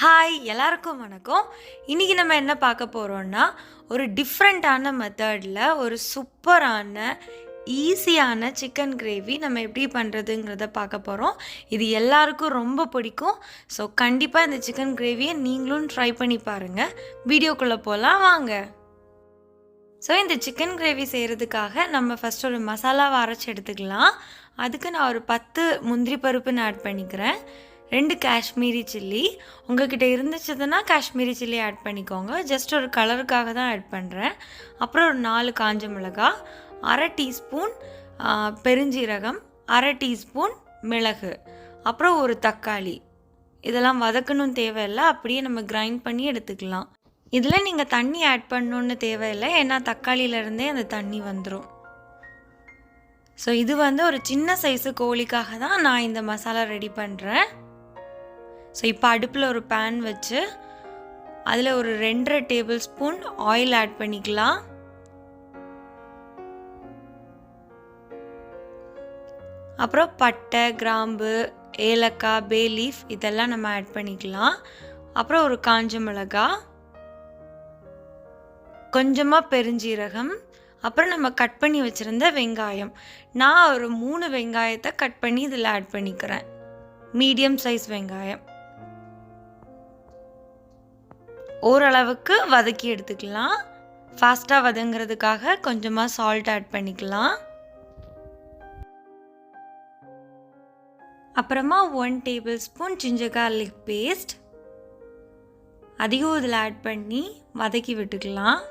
Hi எல்லாருக்கும் வணக்கம். இன்றைக்கி நம்ம என்ன பார்க்க போகிறோன்னா ஒரு டிஃப்ரெண்ட்டான மெத்தடில் ஒரு சூப்பரான ஈஸியான சிக்கன் கிரேவி நம்ம எப்படி பண்ணுறதுங்கிறத பார்க்க போகிறோம். இது எல்லாருக்கும் ரொம்ப பிடிக்கும். ஸோ கண்டிப்பாக இந்த சிக்கன் கிரேவியை நீங்களும் ட்ரை பண்ணி பாருங்கள். வீடியோக்குள்ளே போகலாம் வாங்க. ஸோ இந்த சிக்கன் கிரேவி செய்கிறதுக்காக நம்ம ஃபஸ்ட் ஒரு மசாலாவை அரைச்சி எடுத்துக்கலாம். அதுக்கு நான் ஒரு 10 முந்திரி பருப்புன்னு ஆட் பண்ணிக்கிறேன். 2 காஷ்மீரி சில்லி, உங்கள்கிட்ட இருந்துச்சுதுன்னா காஷ்மீரி சில்லி ஆட் பண்ணிக்கோங்க. ஜஸ்ட் ஒரு கலருக்காக தான் ஆட் பண்ணுறேன். அப்புறம் ஒரு 4 காஞ்ச மிளகாய், 1/2 டீஸ்பூன் பெருஞ்சீரகம், 1/2 டீஸ்பூன் மிளகு, அப்புறம் ஒரு தக்காளி. இதெல்லாம் வதக்கணும் தேவையில்லை, அப்படியே நம்ம கிரைண்ட் பண்ணி எடுத்துக்கலாம். இதில் நீங்கள் தண்ணி ஆட் பண்ணணுன்னு தேவையில்லை, ஏன்னா தக்காளியிலேருந்தே அந்த தண்ணி வந்துடும். ஸோ இது ஒரு சின்ன சைஸு கோழிக்காக தான் நான் இந்த மசாலா ரெடி பண்ணுறேன். ஸோ இப்போ அடுப்பில் ஒரு பேன் வச்சு அதில் ஒரு 2.5 டேபிள் ஸ்பூன் ஆயில் ஆட் பண்ணிக்கலாம். அப்புறம் பட்டை, கிராம்பு, ஏலக்காய், பே லீஃப் இதெல்லாம் நம்ம ஆட் பண்ணிக்கலாம். அப்புறம் ஒரு காஞ்ச மிளகாய், கொஞ்சமாக பெருஞ்சீரகம், அப்புறம் நம்ம கட் பண்ணி வச்சுருந்த வெங்காயம். நான் ஒரு 3 வெங்காயத்தை கட் பண்ணி இதில் ஆட் பண்ணிக்கிறேன். மீடியம் சைஸ் வெங்காயம். ஓரளவுக்கு வதக்கி எடுத்துக்கலாம். ஃபாஸ்ட்டாக வதங்கிறதுக்காக கொஞ்சமாக சால்ட் ஆட் பண்ணிக்கலாம். அப்புறமா 1 tablespoon ginger garlic paste அதையும் இதில் ஆட் பண்ணி வதக்கி விட்டுக்கலாம்,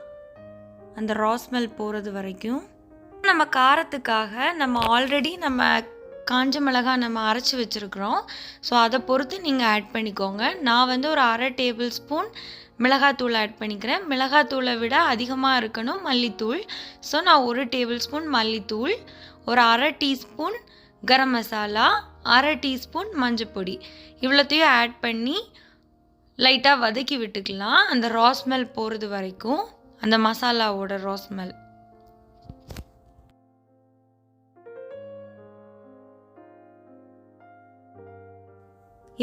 அந்த ரா ஸ்மெல் போகிறது வரைக்கும். நம்ம காரத்துக்காக நம்ம ஆல்ரெடி காஞ்ச மிளகாய் நம்ம அரைச்சி வச்சுருக்குறோம். ஸோ அதை பொறுத்து நீங்கள் ஆட் பண்ணிக்கோங்க. நான் ஒரு 1/2 டேபிள் ஸ்பூன் மிளகாத்தூள் ஆட் பண்ணிக்கிறேன். மிளகாத்தூளை விட அதிகமாக இருக்கணும் மல்லித்தூள். ஸோ நான் 1 டேபிள் ஸ்பூன் மல்லித்தூள், ஒரு 1/2 டீஸ்பூன் கரம் மசாலா, 1/2 டீஸ்பூன் மஞ்சப்பொடி, இவ்வளோத்தையும் ஆட் பண்ணி லைட்டாக வதக்கி விட்டுக்கலாம், அந்த ரா ஸ்மெல் போகிறது வரைக்கும், அந்த மசாலாவோட ரா ஸ்மெல்.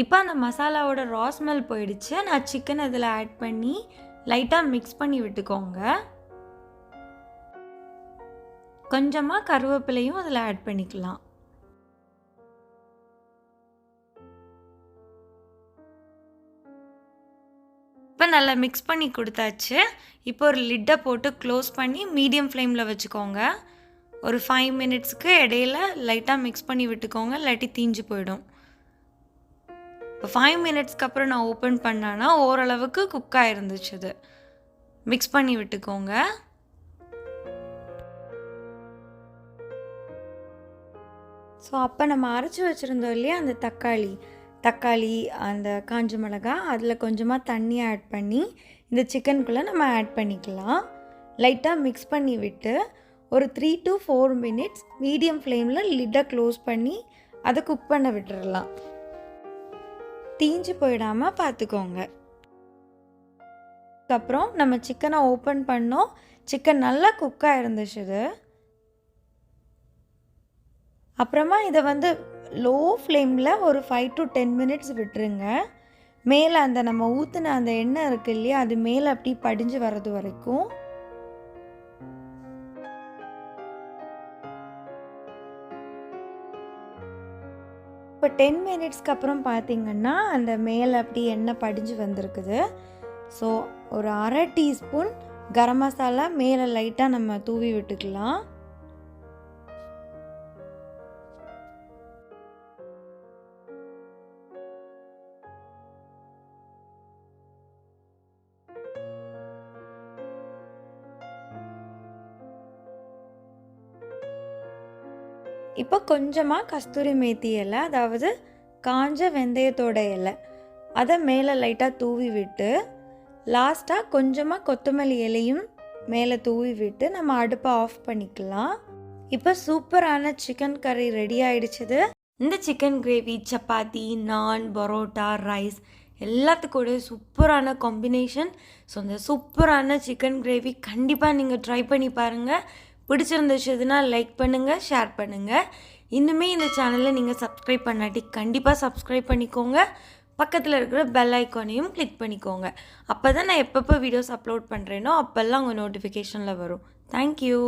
இப்போ அந்த மசாலாவோட ரா ஸ்மெல் போயிடுச்சு. நான் சிக்கன் இதில் ஆட் பண்ணி லைட்டாக மிக்ஸ் பண்ணி விட்டுக்கோங்க. கொஞ்சமாக கருவேப்பிலையும் அதில் ஆட் பண்ணிக்கலாம். இப்போ நல்லா மிக்ஸ் பண்ணி கொடுத்தாச்சு. இப்போ ஒரு லிட்டை போட்டு க்ளோஸ் பண்ணி மீடியம் ஃப்ளேமில் வச்சுக்கோங்க. ஒரு 5 மினிட்ஸ்க்கு இடையில லைட்டாக மிக்ஸ் பண்ணி விட்டுக்கோங்க, இல்லாட்டி தீஞ்சு போயிடும். இப்போ 5 மினிட்ஸ்க்கு அப்புறம் நான் ஓப்பன் பண்ணேன்னா ஓரளவுக்கு குக் ஆகிருந்துச்சு. அது மிக்ஸ் பண்ணி விட்டுக்கோங்க. ஸோ அப்போ நம்ம அரைச்சி வச்சுருந்தோம் இல்லையா, அந்த தக்காளி அந்த காஞ்ச மிளகாய், அதில் கொஞ்சமாக தண்ணி ஆட் பண்ணி இந்த சிக்கனுக்குள்ளே நம்ம ஆட் பண்ணிக்கலாம். லைட்டாக மிக்ஸ் பண்ணி விட்டு ஒரு 3 to 4 மினிட்ஸ் மீடியம் ஃப்ளேமில் லிட்டை க்ளோஸ் பண்ணி அதை குக் பண்ண விட்டுறலாம். தீஞ்சு போயிடாமல் பார்த்துக்கோங்க. அதுக்கப்புறம் நம்ம சிக்கனை ஓப்பன் பண்ணோம். சிக்கன் நல்லா குக்காக இருந்துச்சு. அப்புறமா இதை லோ ஃப்ளேமில் ஒரு 5 to 10 மினிட்ஸ் விட்டுருங்க. மேலே அந்த நம்ம ஊற்றின அந்த எண்ணெய் இருக்குது இல்லையா, அது மேலே அப்படி படிஞ்சு வர்றது வரைக்கும். இப்போ 10 மினிட்ஸ்க்கு அப்புறம் பார்த்திங்கன்னா அந்த மேலே அப்படி எண்ணெய் படிஞ்சு வந்திருக்குது. ஸோ ஒரு 1/2 டீஸ்பூன் கரம் மசாலா மேலே லைட்டாக நம்ம தூவி விட்டுக்கலாம். இப்போ கொஞ்சமாக கஸ்தூரி மேத்தி இலை, அதாவது காஞ்ச வெந்தயத்தோட இலை, அதை மேலே லைட்டாக தூவி விட்டு லாஸ்ட்டாக கொஞ்சமாக கொத்தமல்லி இலையும் மேலே தூவி விட்டு நம்ம அடுப்பை ஆஃப் பண்ணிக்கலாம். இப்போ சூப்பரான சிக்கன் கறி ரெடி ஆகிடுச்சுது. இந்த சிக்கன் கிரேவி சப்பாத்தி, நான், பரோட்டா, ரைஸ் எல்லாத்துக்கூட சூப்பரான காம்பினேஷன். ஸோ இந்த சூப்பரான சிக்கன் கிரேவி கண்டிப்பாக நீங்கள் ட்ரை பண்ணி பாருங்கள். பிடிச்சிருந்துச்சுன்னா லைக் பண்ணுங்கள், ஷேர் பண்ணுங்கள். இன்னுமே இந்த சேனலை நீங்கள் சப்ஸ்கிரைப் பண்ணாட்டி கண்டிப்பாக சப்ஸ்கிரைப் பண்ணிக்கோங்க. பக்கத்தில் இருக்கிற பெல் ஐக்கானையும் கிளிக் பண்ணிக்கோங்க. அப்போ தான் நான் எப்பப்போ வீடியோஸ் அப்லோட் பண்ணுறேனோ அப்போல்லாம் உங்கள் நோட்டிஃபிகேஷனில் வரும். தேங்க்யூ.